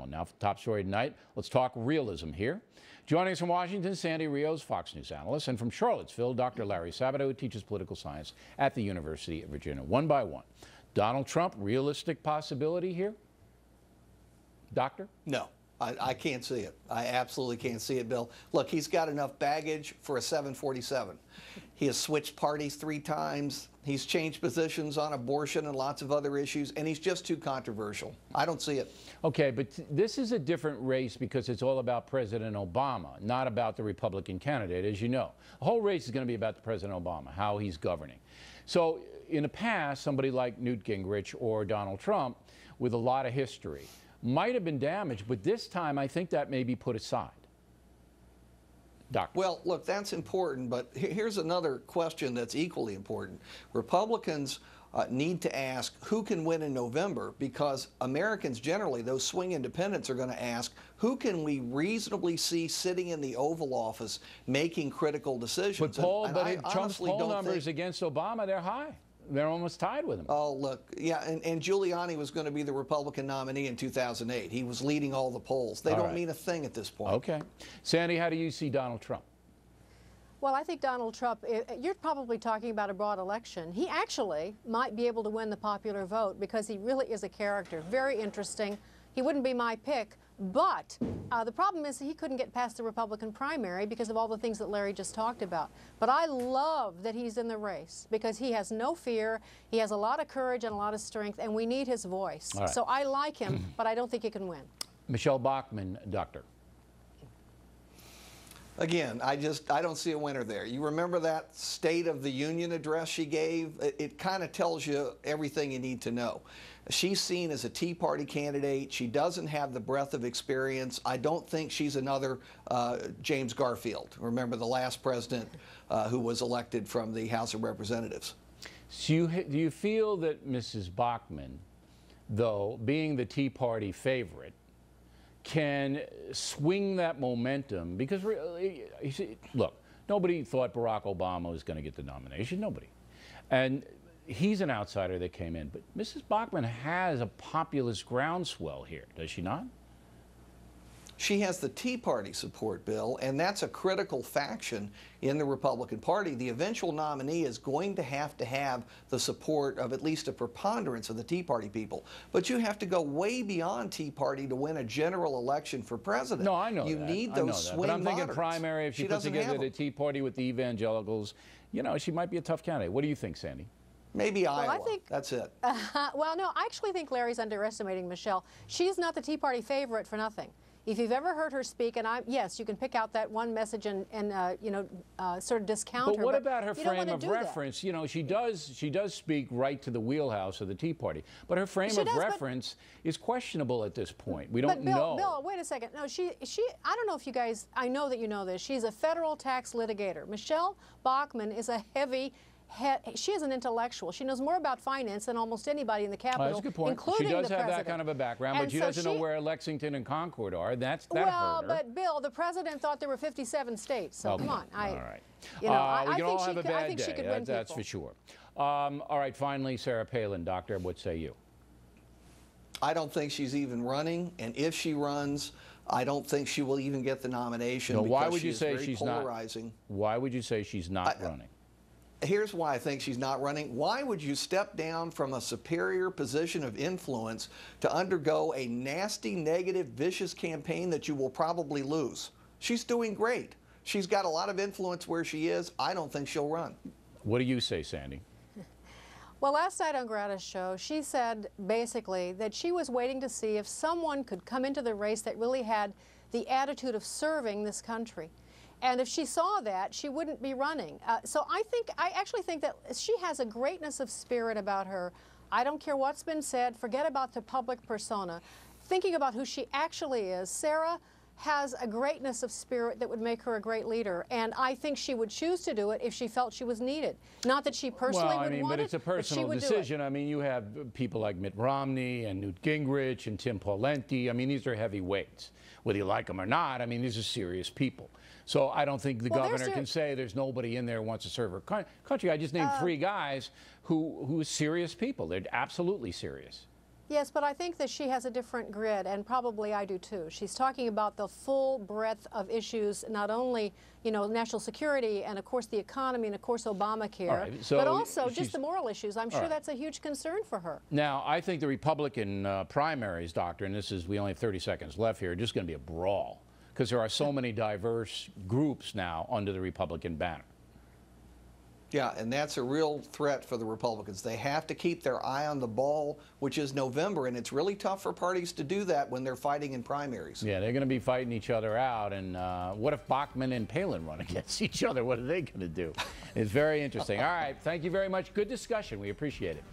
down. Now, for the top story tonight, let's talk realism here. Joining us from Washington, Sandy Rios, Fox News analyst, and from Charlottesville, Dr. Larry Sabato, who teaches political science at the University of Virginia. One by one. Donald Trump, realistic possibility here? Doctor? No. I can't see it. I absolutely can't see it, Bill. Look, he's got enough baggage for a 747. He has switched parties 3 times. He's changed positions on abortion and lots of other issues, and he's just too controversial. I don't see it. Okay, but this is a different race because it's all about President Obama, not about the Republican candidate, as you know. The whole race is going to be about President Obama, how he's governing. So in the past, somebody like Newt Gingrich or Donald Trump, with a lot of history, might have been damaged, but this time I think that may be put aside. Doctor. Well, look, that's important, but here's another question that's equally important. Republicans need to ask who can win in November, because Americans generally, those swing independents, are going to ask who can we reasonably see sitting in the Oval Office making critical decisions. But Trump's poll numbers against Obama, they're high. They're almost tied with him. Oh, look, yeah, and Giuliani was going to be the Republican nominee in 2008. He was leading all the polls. They don't mean a thing at this point. Okay. Sandy, how do you see Donald Trump? Well, I think Donald Trump, you're probably talking about a broad election. He actually might be able to win the popular vote because he really is a character. Very interesting. He wouldn't be my pick, but the problem is he couldn't get past the Republican primary because of all the things that Larry just talked about. But I love that he's in the race because he has no fear, he has a lot of courage and a lot of strength, and we need his voice. Right. So I like him, but I don't think he can win. Michele Bachmann, doctor. Again, I don't see a winner there. You remember that State of the Union address she gave? It kind of tells you everything you need to know. She's seen as a Tea Party candidate. She doesn't have the breadth of experience. I don't think she's another James Garfield. Remember the last president who was elected from the House of Representatives. So do you feel that Mrs. Bachmann, though, being the Tea Party favorite, can swing that momentum? Because, look, nobody thought Barack Obama was going to get the nomination. Nobody. And he's an outsider that came in. But Mrs. Bachmann has a populist groundswell here, does she not? She has the Tea Party support, Bill, and that's a critical faction in the Republican Party. The eventual nominee is going to have the support of at least a preponderance of the Tea Party people. But you have to go way beyond Tea Party to win a general election for president. No, I know you that. need those swing But I'm thinking moderates. primary, if she puts together the Tea Party with the evangelicals, you know, she might be a tough candidate. What do you think, Sandy? Maybe Iowa. That's it. Well, no, I actually think Larry's underestimating Michelle. She's not the Tea Party favorite for nothing. If you've ever heard her speak, and yes, you can pick out that one message and you know, sort of discount her. But what about her frame of reference? You know, she does speak right to the wheelhouse of the Tea Party, but her frame of reference is questionable at this point. We don't know. Bill, wait a second. No, she. I don't know if you guys. I know that you know this. She's a federal tax litigator. Michele Bachmann is a she is an intellectual. She knows more about finance than almost anybody in the Capitol, that's a good point. including the president. She does have that kind of a background, but she doesn't know where Lexington and Concord are. That hurt her. But Bill, the president thought there were 57 states, so come on. All right. You know, we can all have a bad I think day. she could win That's for sure. All right, finally, Sarah Palin, doctor, what say you? I don't think she's even running, and if she runs, I don't think she will even get the nomination. No, why because would you say she's polarizing. Why would you say she's not running? Here's why I think she's not running. Why would you step down from a superior position of influence to undergo a nasty, negative, vicious campaign that you will probably lose? She's doing great. She's got a lot of influence where she is. I don't think she'll run. What do you say, Sandy? Well, last night on Greta's show, she said basically that she was waiting to see if someone could come into the race that really had the attitude of serving this country. And if she saw that, she wouldn't be running. So I actually think that she has a greatness of spirit about her. I don't care what's been said. Forget about the public persona. Thinking about who she actually is, Sarah has a greatness of spirit that would make her a great leader. And I think she would choose to do it if she felt she was needed. Not that she personally would want but it's a personal decision. I mean, you have people like Mitt Romney and Newt Gingrich and Tim Pawlenty. I mean, these are heavyweights. Whether you like them or not, I mean, these are serious people. So I don't think the governor can say there's nobody in there who wants to serve her country. I just named 3 guys who are serious people. They're absolutely serious. Yes, but I think that she has a different grid, and probably I do too. She's talking about the full breadth of issues, not only, you know, national security and, of course, the economy and, of course, Obamacare, right, so but also just the moral issues. I'm sure right. that's a huge concern for her. Now, I think the Republican primaries, Doctor, and we only have 30 seconds left here, are just going to be a brawl because there are so many diverse groups now under the Republican banner. Yeah, and that's a real threat for the Republicans. They have to keep their eye on the ball, which is November, and it's really tough for parties to do that when they're fighting in primaries. Yeah, they're going to be fighting each other out, and what if Backmann and Palin run against each other? What are they going to do? It's very interesting. All right, thank you very much. Good discussion. We appreciate it.